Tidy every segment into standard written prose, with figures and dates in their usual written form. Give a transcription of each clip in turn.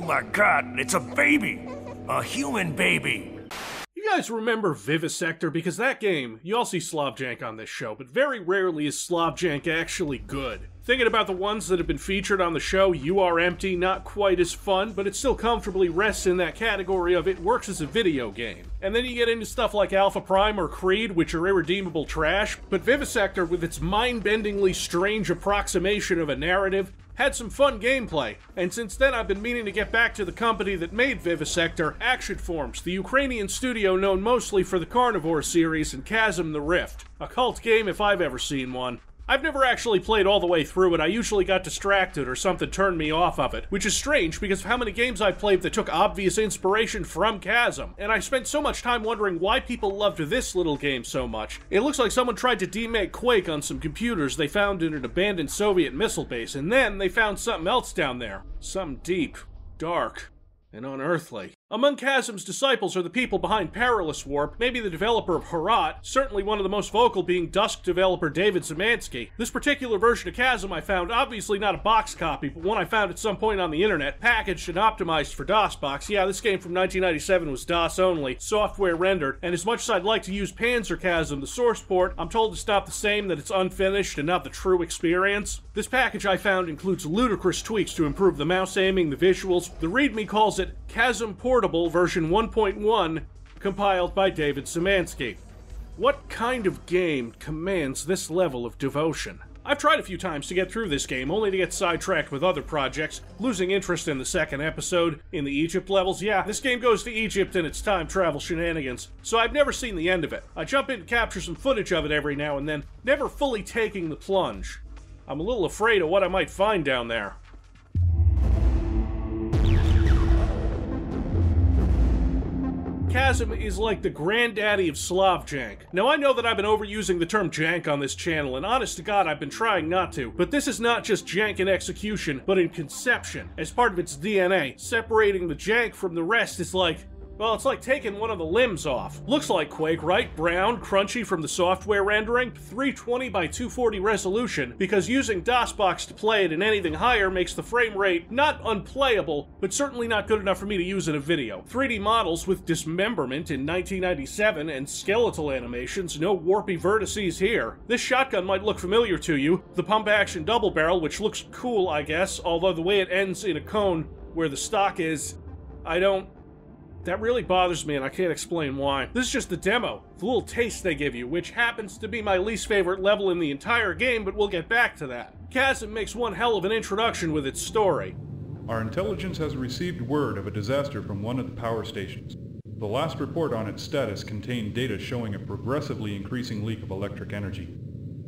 my god, it's a baby! A human baby! You guys remember Vivisector? Because that game, you all see Slavjank on this show, but very rarely is Slavjank actually good. Thinking about the ones that have been featured on the show, You Are Empty, not quite as fun, but it still comfortably rests in that category of it works as a video game. And then you get into stuff like Alpha Prime or Creed, which are irredeemable trash, but Vivisector, with its mind-bendingly strange approximation of a narrative, had some fun gameplay, and since then I've been meaning to get back to the company that made Vivisector, Action Forms, the Ukrainian studio known mostly for the Carnivore series and Chasm the Rift. A cult game if I've ever seen one. I've never actually played all the way through it. I usually got distracted or something turned me off of it, which is strange because of how many games I played that took obvious inspiration from Chasm. And I spent so much time wondering why people loved this little game so much. It looks like someone tried to demake Quake on some computers they found in an abandoned Soviet missile base, and then they found something else down there. Something deep, dark, and unearthly. Among Chasm's disciples are the people behind Perilous Warp, maybe the developer of Herat, certainly one of the most vocal being Dusk developer David Szymanski. This particular version of Chasm I found, obviously not a box copy, but one I found at some point on the internet, packaged and optimized for DOSBox. Yeah, this game from 1997 was DOS only, software rendered, and as much as I'd like to use Panzer Chasm, the source port, I'm told it's not the same, that it's unfinished and not the true experience. This package I found includes ludicrous tweaks to improve the mouse aiming, the visuals. The README calls it Chasm Portable version 1.1, compiled by David Szymanski. What kind of game commands this level of devotion? I've tried a few times to get through this game, only to get sidetracked with other projects, losing interest in the second episode. In the Egypt levels, yeah, this game goes to Egypt in its time travel shenanigans, so I've never seen the end of it. I jump in to capture some footage of it every now and then, never fully taking the plunge. I'm a little afraid of what I might find down there. Chasm is like the granddaddy of Slavjank. Now I know that I've been overusing the term jank on this channel, and honest to God I've been trying not to, but this is not just jank in execution, but in conception. As part of its DNA, separating the jank from the rest is like, well, it's like taking one of the limbs off. Looks like Quake, right? Brown, crunchy from the software rendering, 320 by 240 resolution, because using DOSBox to play it and anything higher makes the frame rate not unplayable, but certainly not good enough for me to use in a video. 3D models with dismemberment in 1997 and skeletal animations, no warpy vertices here. This shotgun might look familiar to you, the pump-action double barrel, which looks cool, I guess, although the way it ends in a cone where the stock is, that really bothers me and I can't explain why. This is just the demo, the little taste they give you, which happens to be my least favorite level in the entire game, but we'll get back to that. Chasm makes one hell of an introduction with its story. Our intelligence has received word of a disaster from one of the power stations. The last report on its status contained data showing a progressively increasing leak of electric energy.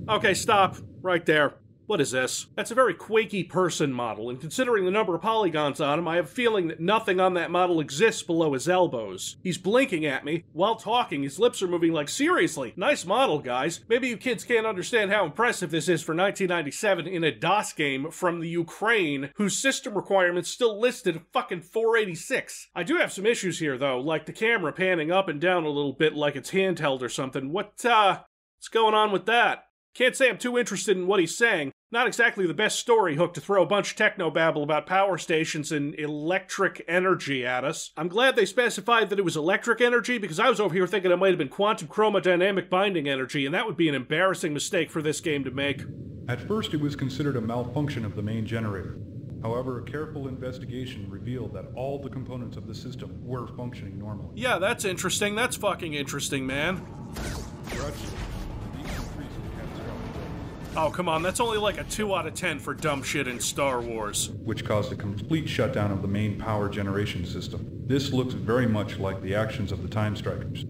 Okay, stop. Right there. What is this? That's a very Quakey person model, and considering the number of polygons on him, I have a feeling that nothing on that model exists below his elbows. He's blinking at me. While talking, his lips are moving like, seriously, nice model, guys. Maybe you kids can't understand how impressive this is for 1997 in a DOS game from the Ukraine, whose system requirements still listed at fucking 486. I do have some issues here, though, like the camera panning up and down a little bit like it's handheld or something. What's going on with that? Can't say I'm too interested in what he's saying. Not exactly the best story hook to throw a bunch of technobabble about power stations and electric energy at us. I'm glad they specified that it was electric energy, because I was over here thinking it might have been quantum chromodynamic binding energy, and that would be an embarrassing mistake for this game to make. At first it was considered a malfunction of the main generator. However, a careful investigation revealed that all the components of the system were functioning normally. Yeah, that's interesting. That's fucking interesting, man. Oh, come on, that's only like a 2 out of 10 for dumb shit in Star Wars. Which caused a complete shutdown of the main power generation system. This looks very much like the actions of the Time Strikers.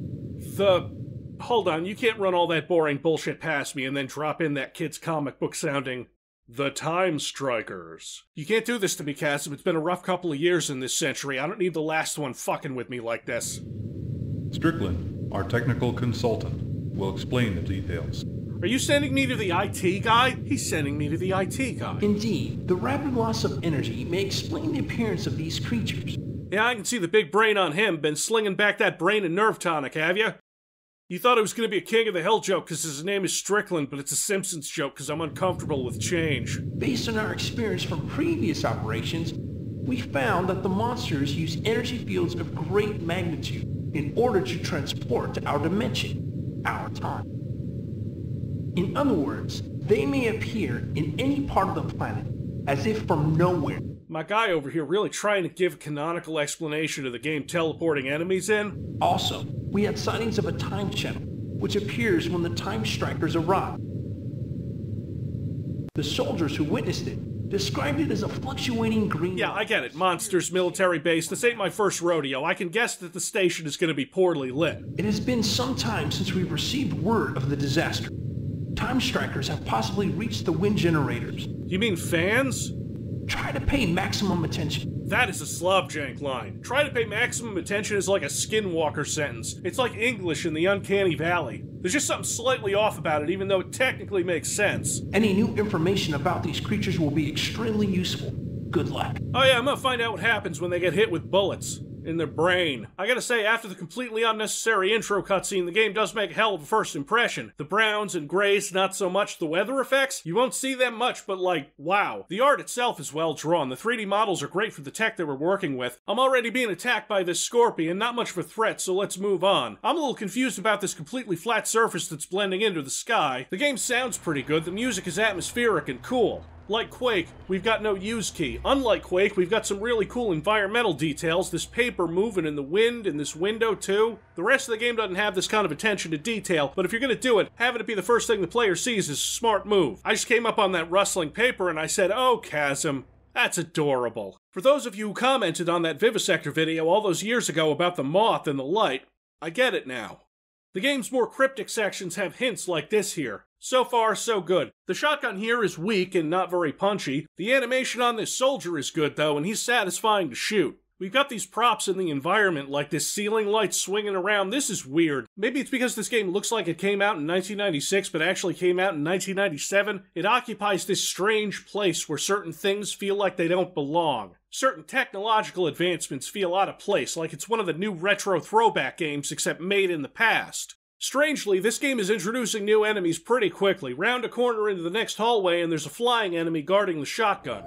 Hold on, you can't run all that boring bullshit past me and then drop in that kid's comic book sounding... The Time Strikers. You can't do this to me, Chasm. It's been a rough couple of years in this century. I don't need the last one fucking with me like this. Strickland, our technical consultant, will explain the details. Are you sending me to the IT guy? He's sending me to the IT guy. Indeed, the rapid loss of energy may explain the appearance of these creatures. Yeah, I can see the big brain on him. Been slinging back that brain and nerve tonic, have you? You thought it was going to be a King of the Hill joke because his name is Strickland, but it's a Simpsons joke because I'm uncomfortable with change. Based on our experience from previous operations, We found that the monsters use energy fields of great magnitude in order to transport to our dimension, our time. In other words, they may appear in any part of the planet, as if from nowhere. My guy over here really trying to give a canonical explanation of the game teleporting enemies in. Also, we had sightings of a time channel, which appears when the time strikers arrive. The soldiers who witnessed it described it as a fluctuating green... Yeah, I get it. Monsters, military base. This ain't my first rodeo. I can guess that the station is going to be poorly lit. It has been some time since we've received word of the disaster. Time strikers have possibly reached the wind generators. You mean fans? Try to pay maximum attention. That is a Slobjank line. Try to pay maximum attention is like a Skinwalker sentence. It's like English in the Uncanny Valley. There's just something slightly off about it, even though it technically makes sense. Any new information about these creatures will be extremely useful. Good luck. Oh yeah, I'm gonna find out what happens when they get hit with bullets. In their brain. I gotta say, after the completely unnecessary intro cutscene, the game does make a hell of a first impression. The browns and grays, not so much. The weather effects, you won't see them much, but like, wow. The art itself is well drawn. The 3D models are great for the tech they were working with. I'm already being attacked by this scorpion, not much of a threat, so let's move on. I'm a little confused about this completely flat surface that's blending into the sky. The game sounds pretty good. The music is atmospheric and cool. Like Quake, we've got no use key. Unlike Quake, we've got some really cool environmental details, this paper moving in the wind, in this window too. The rest of the game doesn't have this kind of attention to detail, but if you're gonna do it, having it be the first thing the player sees is a smart move. I just came up on that rustling paper and I said, oh, Chasm, that's adorable. For those of you who commented on that Vivisector video all those years ago about the moth and the light, I get it now. The game's more cryptic sections have hints like this here. So far, so good. The shotgun here is weak and not very punchy. The animation on this soldier is good though, and he's satisfying to shoot. We've got these props in the environment, like this ceiling light swinging around. This is weird. Maybe it's because this game looks like it came out in 1996, but actually came out in 1997. It occupies this strange place where certain things feel like they don't belong. Certain technological advancements feel out of place, like it's one of the new retro throwback games, except made in the past. Strangely, this game is introducing new enemies pretty quickly. Round a corner into the next hallway and there's a flying enemy guarding the shotgun.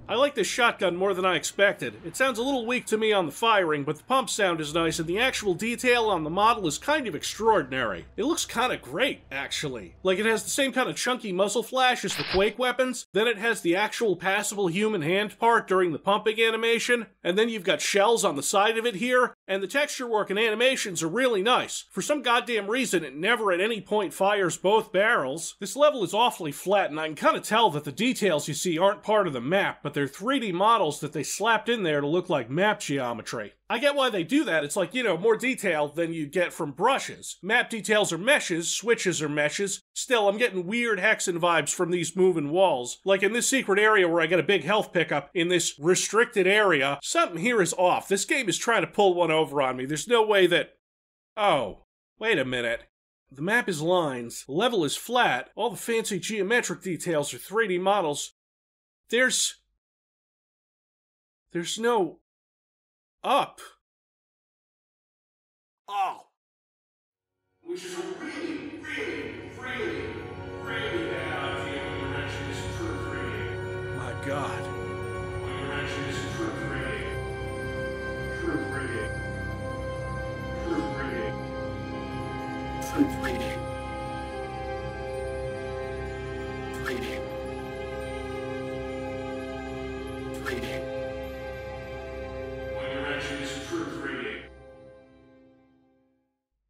I like this shotgun more than I expected. It sounds a little weak to me on the firing, but the pump sound is nice and the actual detail on the model is kind of extraordinary. It looks kind of great, actually. Like it has the same kind of chunky muzzle flash as the Quake weapons, then it has the actual passable human hand part during the pumping animation, and then you've got shells on the side of it here, and the texture work and animations are really nice. For some goddamn reason, it never at any point fires both barrels. This level is awfully flat, and I can kind of tell that the details you see aren't part of the map, but they're 3D models that they slapped in there to look like map geometry. I get why they do that. It's like, you know, more detail than you get from brushes. Map details are meshes, switches are meshes. Still, I'm getting weird Hexen vibes from these moving walls. Like in this secret area where I get a big health pickup in this restricted area, something here is off. This game is trying to pull one over on me. There's no way that... Oh, wait a minute. The map is lines, the level is flat, all the fancy geometric details are 3D models. There's no... up. Oh. Which is a really, really, really, really bad idea when you're actually this true 3D. My God. When you're actually this true 3D. True 3D. True 3D. True 3D. 3D. 3D.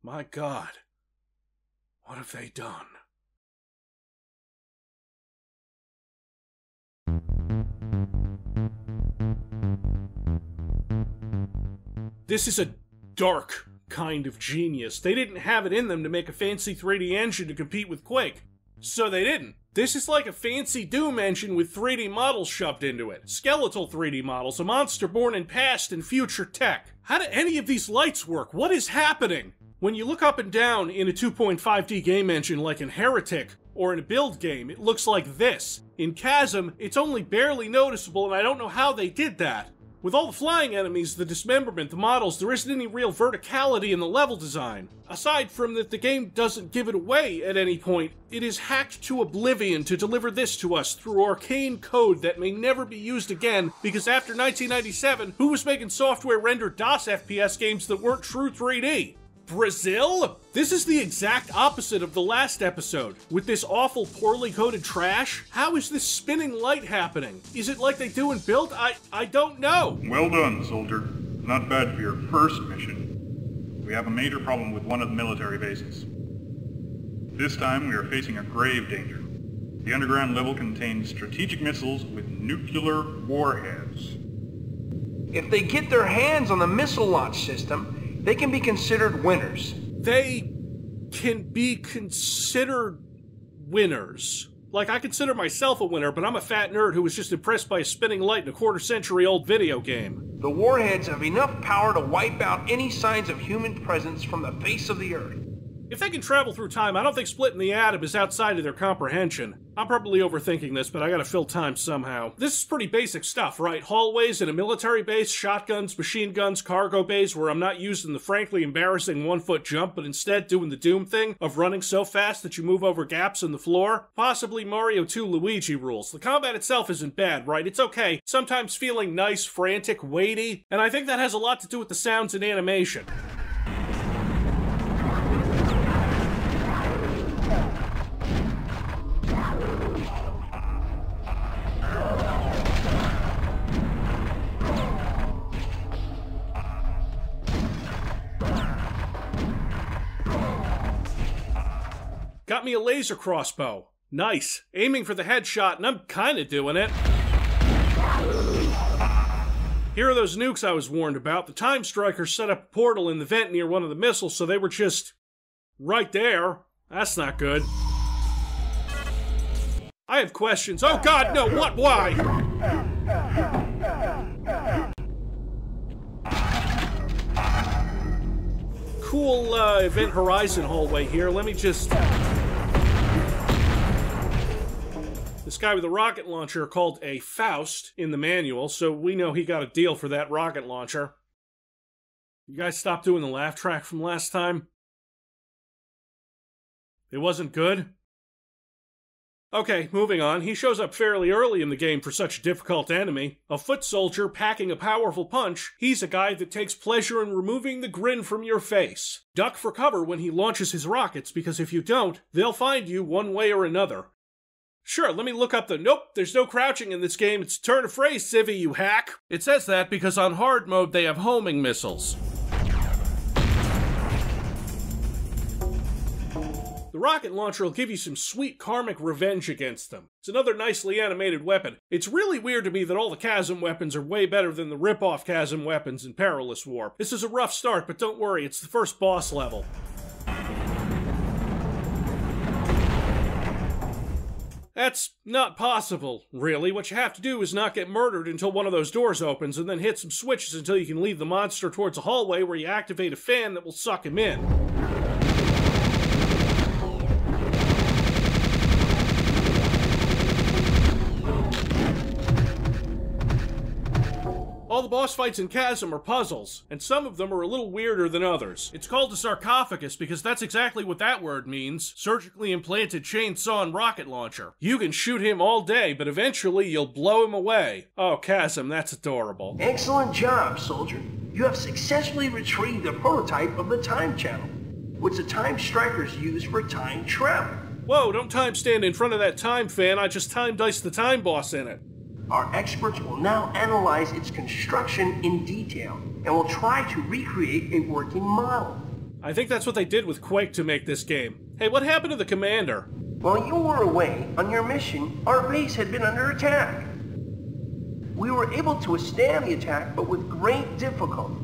My God, what have they done? This is a dark kind of genius. They didn't have it in them to make a fancy 3D engine to compete with Quake, so they didn't. This is like a fancy Doom engine with 3D models shoved into it. Skeletal 3D models, a monster born in past and future tech. How do any of these lights work? What is happening? When you look up and down in a 2.5D game engine like in Heretic, or in a build game, it looks like this. In Chasm, it's only barely noticeable and I don't know how they did that. With all the flying enemies, the dismemberment, the models, there isn't any real verticality in the level design. Aside from that the game doesn't give it away at any point, it is hacked to oblivion to deliver this to us through arcane code that may never be used again, because after 1997, who was making software-rendered DOS FPS games that weren't true 3D? Brazil? This is the exact opposite of the last episode. With this awful, poorly coded trash, how is this spinning light happening? Is it like they do in Build? I don't know. Well done, soldier. Not bad for your first mission. We have a major problem with one of the military bases. This time we are facing a grave danger. The underground level contains strategic missiles with nuclear warheads. If they get their hands on the missile launch system, they can be considered winners. They can be considered winners. Like, I consider myself a winner, but I'm a fat nerd who was just impressed by a spinning light in a quarter-century-old video game. The warheads have enough power to wipe out any signs of human presence from the face of the Earth. If they can travel through time, I don't think splitting the atom is outside of their comprehension. I'm probably overthinking this, but I gotta fill time somehow. This is pretty basic stuff, right? Hallways in a military base, shotguns, machine guns, cargo bays where I'm not using the frankly embarrassing 1-foot jump, but instead doing the Doom thing of running so fast that you move over gaps in the floor. Possibly Mario 2 Luigi rules. The combat itself isn't bad, right? It's okay. Sometimes feeling nice, frantic, weighty, and I think that has a lot to do with the sounds and animation. Got me a laser crossbow. Nice. Aiming for the headshot, and I'm kinda doing it. Here are those nukes I was warned about. The Time Strikers set up a portal in the vent near one of the missiles, so they were just right there. That's not good. I have questions. Oh god, no, what, why? Cool Event Horizon hallway here. Let me just... This guy with a rocket launcher called a Faust in the manual, so we know he got a deal for that rocket launcher. You guys stopped doing the laugh track from last time? It wasn't good? Okay, moving on. He shows up fairly early in the game for such a difficult enemy. A foot soldier packing a powerful punch, he's a guy that takes pleasure in removing the grin from your face. Duck for cover when he launches his rockets, because if you don't, they'll find you one way or another. Sure, let me look up the... Nope, there's no crouching in this game. It's a turn of phrase, civvy, you hack. It says that because on hard mode they have homing missiles. The rocket launcher will give you some sweet karmic revenge against them. It's another nicely animated weapon. It's really weird to me that all the Chasm weapons are way better than the rip-off Chasm weapons in Perilous War. This is a rough start, but don't worry, it's the first boss level. That's not possible, really. What you have to do is not get murdered until one of those doors opens, and then hit some switches until you can lead the monster towards a hallway where you activate a fan that will suck him in. All the boss fights in Chasm are puzzles, and some of them are a little weirder than others. It's called a sarcophagus because that's exactly what that word means. Surgically implanted chainsaw and rocket launcher. You can shoot him all day, but eventually you'll blow him away. Oh, Chasm, that's adorable. Excellent job, soldier. You have successfully retrieved the prototype of the Time Channel, which the Time Strikers use for time travel. Whoa, don't time stand in front of that time fan. I just time diced the time boss in it. Our experts will now analyze its construction in detail and will try to recreate a working model. I think that's what they did with Quake to make this game. Hey, what happened to the commander? While you were away on your mission, our base had been under attack. We were able to withstand the attack, but with great difficulty.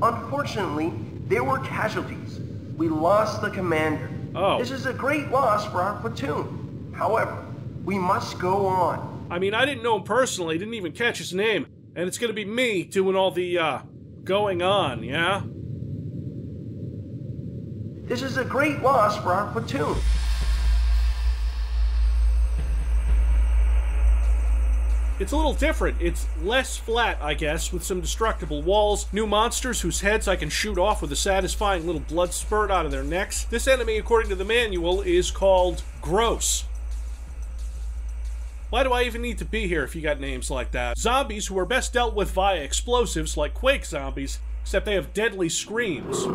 Unfortunately, there were casualties. We lost the commander. Oh. This is a great loss for our platoon. However, we must go on. I mean, I didn't know him personally, didn't even catch his name, and it's gonna be me doing all the, going on, yeah? This is a great loss for our platoon. It's a little different. It's less flat, I guess, with some destructible walls, new monsters whose heads I can shoot off with a satisfying little blood spurt out of their necks. This enemy, according to the manual, is called Gross. Why do I even need to be here if you got names like that? Zombies who are best dealt with via explosives like Quake zombies, except they have deadly screams.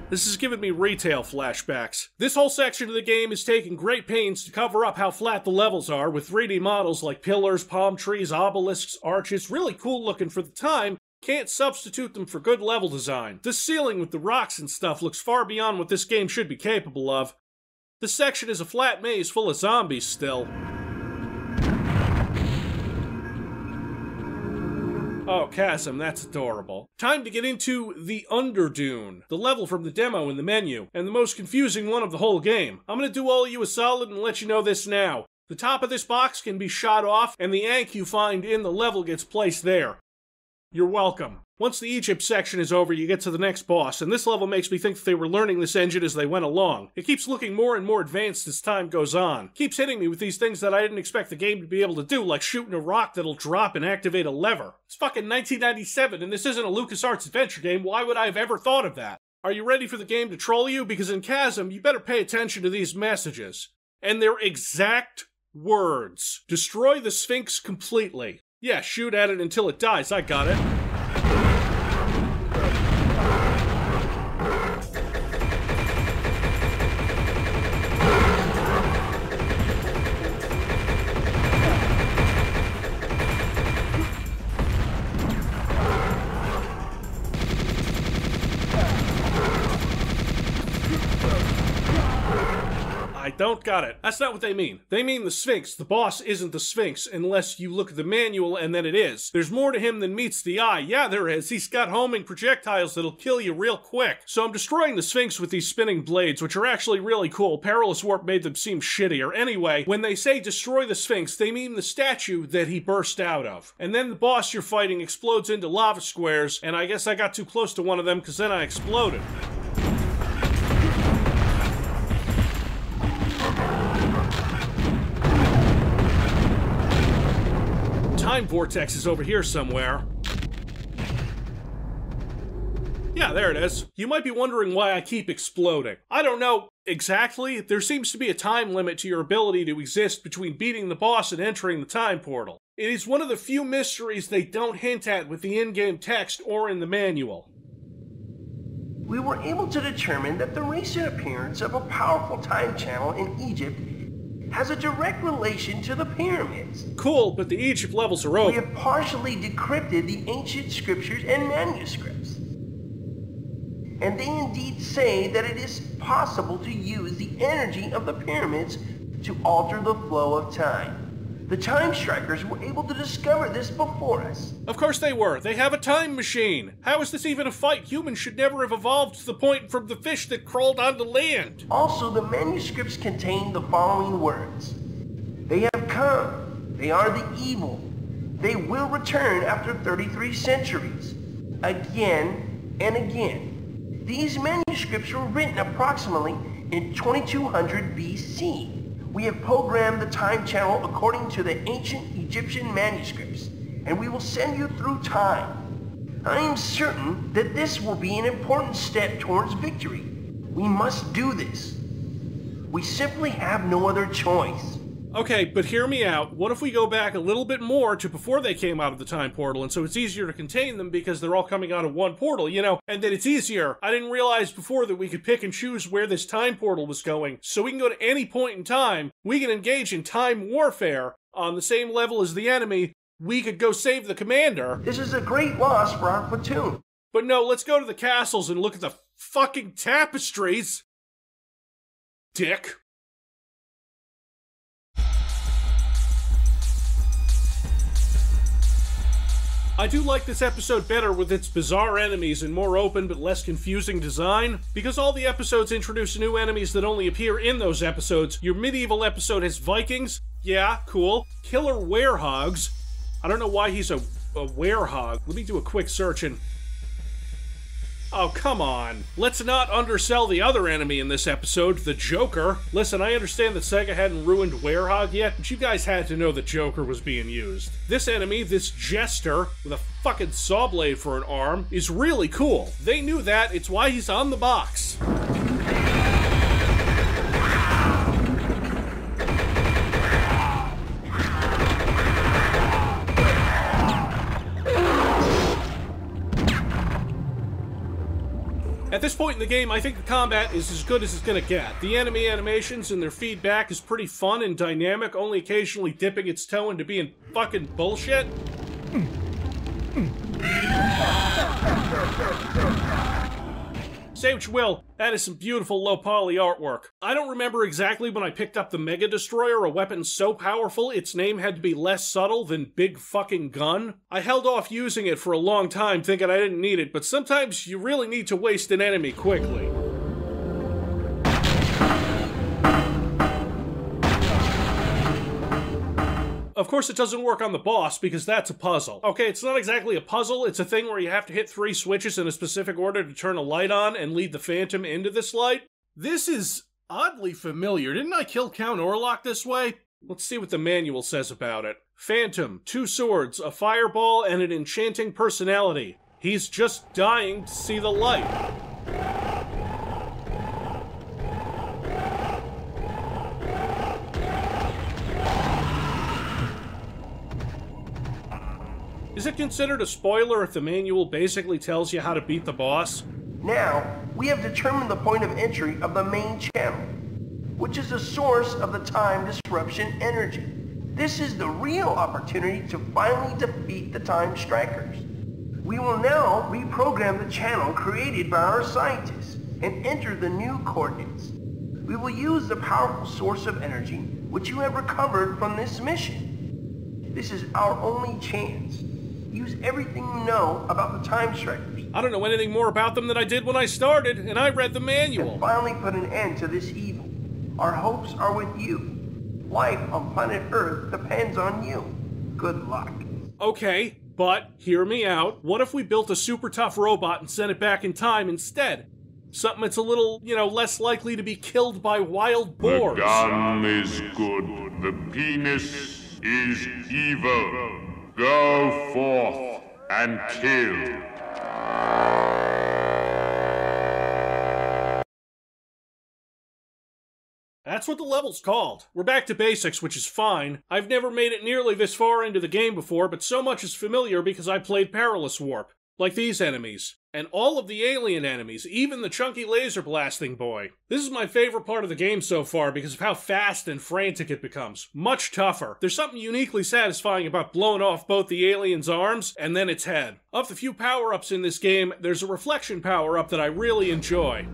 This is giving me retail flashbacks. This whole section of the game is taking great pains to cover up how flat the levels are with 3D models like pillars, palm trees, obelisks, arches, really cool looking for the time. Can't substitute them for good level design. This ceiling with the rocks and stuff looks far beyond what this game should be capable of. This section is a flat maze full of zombies still. Oh, Chasm, that's adorable. Time to get into the Underdune, the level from the demo in the menu, and the most confusing one of the whole game. I'm gonna do all of you a solid and let you know this now. The top of this box can be shot off, and the Ankh you find in the level gets placed there. You're welcome. Once the Egypt section is over, you get to the next boss, and this level makes me think that they were learning this engine as they went along. It keeps looking more and more advanced as time goes on. Keeps hitting me with these things that I didn't expect the game to be able to do, like shooting a rock that'll drop and activate a lever. It's fucking 1997, and this isn't a LucasArts adventure game. Why would I have ever thought of that? Are you ready for the game to troll you? Because in Chasm, you better pay attention to these messages. And their exact words. Destroy the Sphinx completely. Yeah, shoot at it until it dies. I got it. I don't got it. That's not what they mean. They mean the Sphinx. The boss isn't the Sphinx unless you look at the manual and then it is. There's more to him than meets the eye. Yeah, there is. He's got homing projectiles that'll kill you real quick. So I'm destroying the Sphinx with these spinning blades, which are actually really cool. Perilous Warp made them seem shittier. Anyway, when they say destroy the Sphinx, they mean the statue that he burst out of. And then the boss you're fighting explodes into lava squares, and I guess I got too close to one of them because then I exploded. Time Vortex is over here somewhere. Yeah, there it is. You might be wondering why I keep exploding. I don't know exactly. There seems to be a time limit to your ability to exist between beating the boss and entering the time portal. It is one of the few mysteries they don't hint at with the in-game text or in the manual. We were able to determine that the recent appearance of a powerful time channel in Egypt has a direct relation to the pyramids. Cool, but the Egypt levels are over. We have partially decrypted the ancient scriptures and manuscripts. And they indeed say that it is possible to use the energy of the pyramids to alter the flow of time. The Time Strikers were able to discover this before us. Of course they were. They have a time machine. How is this even a fight? Humans should never have evolved to the point from the fish that crawled onto land. Also, the manuscripts contain the following words. They have come. They are the evil. They will return after 33 centuries. Again and again. These manuscripts were written approximately in 2200 BC. We have programmed the time channel according to the ancient Egyptian manuscripts, and we will send you through time. I am certain that this will be an important step towards victory. We must do this. We simply have no other choice. Okay, but hear me out. What if we go back a little bit more to before they came out of the time portal, and so it's easier to contain them because they're all coming out of one portal, you know, and then it's easier. I didn't realize before that we could pick and choose where this time portal was going, so we can go to any point in time. We can engage in time warfare on the same level as the enemy. We could go save the commander. This is a great loss for our platoon. But no, let's go to the castles and look at the fucking tapestries. Dick. I do like this episode better with its bizarre enemies and more open but less confusing design. Because all the episodes introduce new enemies that only appear in those episodes. Your medieval episode has Vikings. Yeah, cool. Killer werehogs. I don't know why he's a werehog. Let me do a quick search and... Oh, come on. Let's not undersell the other enemy in this episode, the Joker. Listen, I understand that Sega hadn't ruined Werehog yet, but you guys had to know that Joker was being used. This enemy, this jester, with a fucking saw blade for an arm, is really cool. They knew that, it's why he's on the box. At this point in the game, I think the combat is as good as it's gonna get. The enemy animations and their feedback is pretty fun and dynamic, only occasionally dipping its toe into being fucking bullshit. Say what you will, that is some beautiful low-poly artwork. I don't remember exactly when I picked up the Mega Destroyer, a weapon so powerful its name had to be less subtle than Big Fucking Gun. I held off using it for a long time thinking I didn't need it, but sometimes you really need to waste an enemy quickly. Of course, it doesn't work on the boss, because that's a puzzle. Okay, it's not exactly a puzzle, it's a thing where you have to hit 3 switches in a specific order to turn a light on and lead the Phantom into this light. This is oddly familiar. Didn't I kill Count Orlok this way? Let's see what the manual says about it. Phantom, 2 swords, a fireball, and an enchanting personality. He's just dying to see the light. Is it considered a spoiler if the manual basically tells you how to beat the boss? Now, we have determined the point of entry of the main channel, which is the source of the time disruption energy. This is the real opportunity to finally defeat the Time Strikers. We will now reprogram the channel created by our scientists and enter the new coordinates. We will use the powerful source of energy which you have recovered from this mission. This is our only chance. Use everything you know about the Time Strikers. I don't know anything more about them than I did when I started, and I read the manual. And finally put an end to this evil. Our hopes are with you. Life on planet Earth depends on you. Good luck. Okay, but hear me out. What if we built a super tough robot and sent it back in time instead? Something that's a little, less likely to be killed by wild boars. The gun is good. The penis is evil. Go forth and kill. That's what the level's called. We're back to basics, which is fine. I've never made it nearly this far into the game before, but so much is familiar because I played Perilous Warp. Like these enemies. And all of the alien enemies, even the chunky laser blasting boy. This is my favorite part of the game so far because of how fast and frantic it becomes. Much tougher. There's something uniquely satisfying about blowing off both the alien's arms and then its head. Of the few power-ups in this game, there's a reflection power-up that I really enjoy.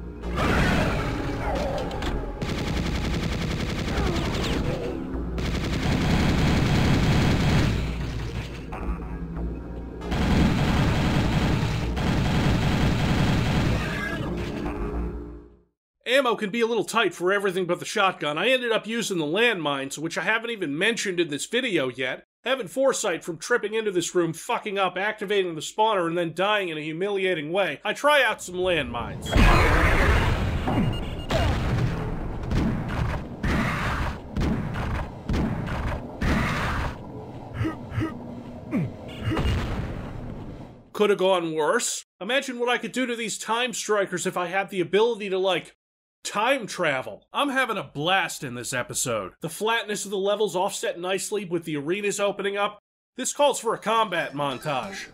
Ammo can be a little tight for everything but the shotgun. I ended up using the landmines, which I haven't even mentioned in this video yet. Having foresight from tripping into this room, fucking up, activating the spawner, and then dying in a humiliating way, I try out some landmines. Could have gone worse. Imagine what I could do to these Time Strikers if I had the ability to, time travel. I'm having a blast in this episode. The flatness of the levels offset nicely with the arenas opening up. This calls for a combat montage.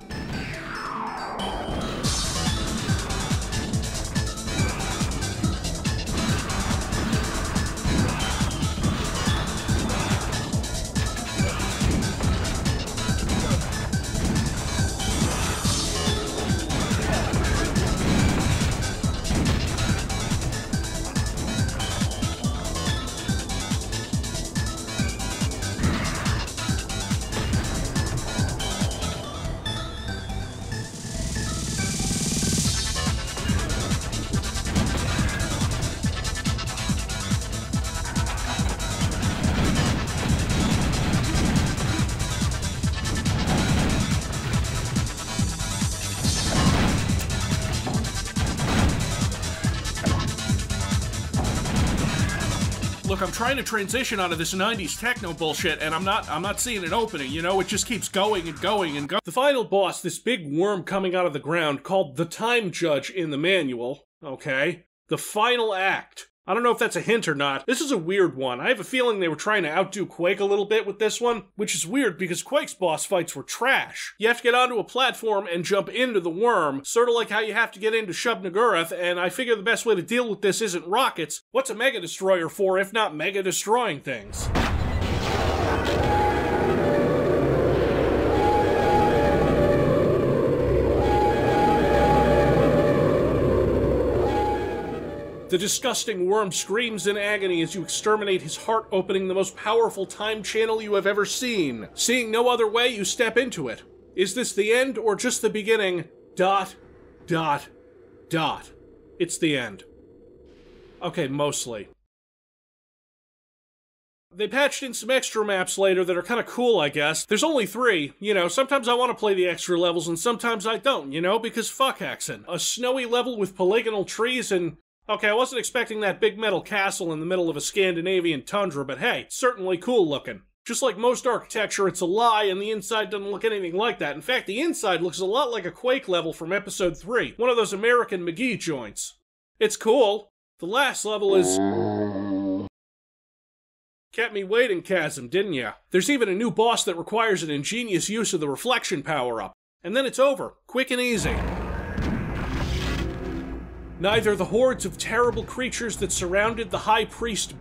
Look, I'm trying to transition out of this 90s techno bullshit, and I'm not seeing an opening, you know? It just keeps going and going and going. The final boss, this big worm coming out of the ground called the Time Judge in the manual, okay? The final act. I don't know if that's a hint or not. This is a weird one. I have a feeling they were trying to outdo Quake a little bit with this one, which is weird because Quake's boss fights were trash. You have to get onto a platform and jump into the worm, sort of like how you have to get into Shub-Niggurath, and I figure the best way to deal with this isn't rockets. What's a Mega Destroyer for if not mega destroying things? The disgusting worm screams in agony as you exterminate his heart, opening the most powerful time channel you have ever seen. Seeing no other way, you step into it. Is this the end or just the beginning? ... It's the end. Okay, mostly. They patched in some extra maps later that are kind of cool, I guess. There's only 3. You know, sometimes I want to play the extra levels and sometimes I don't, you know, because fuck Hexen. A snowy level with polygonal trees and... Okay, I wasn't expecting that big metal castle in the middle of a Scandinavian tundra, but hey, certainly cool looking. Just like most architecture, it's a lie, and the inside doesn't look anything like that. In fact, the inside looks a lot like a Quake level from Episode 3, one of those American McGee joints. It's cool. The last level is... Kept me waiting, Chasm, didn't ya? There's even a new boss that requires an ingenious use of the reflection power-up. And then it's over, quick and easy. Neither the hordes of terrible creatures that surrounded the High Priest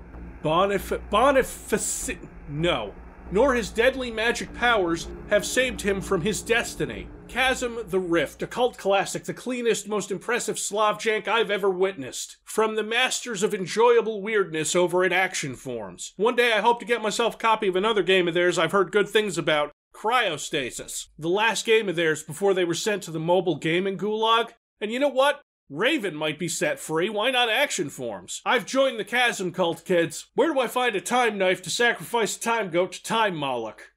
nor his deadly magic powers have saved him from his destiny. Chasm the Rift, a cult classic, the cleanest, most impressive Slav jank I've ever witnessed. From the masters of enjoyable weirdness over at Action Forms. One day I hope to get myself a copy of another game of theirs I've heard good things about, Cryostasis. The last game of theirs before they were sent to the mobile gaming gulag. And you know what? Raven might be set free, why not Action Forms? I've joined the Chasm cult, kids. Where do I find a time knife to sacrifice a time goat to Time Moloch?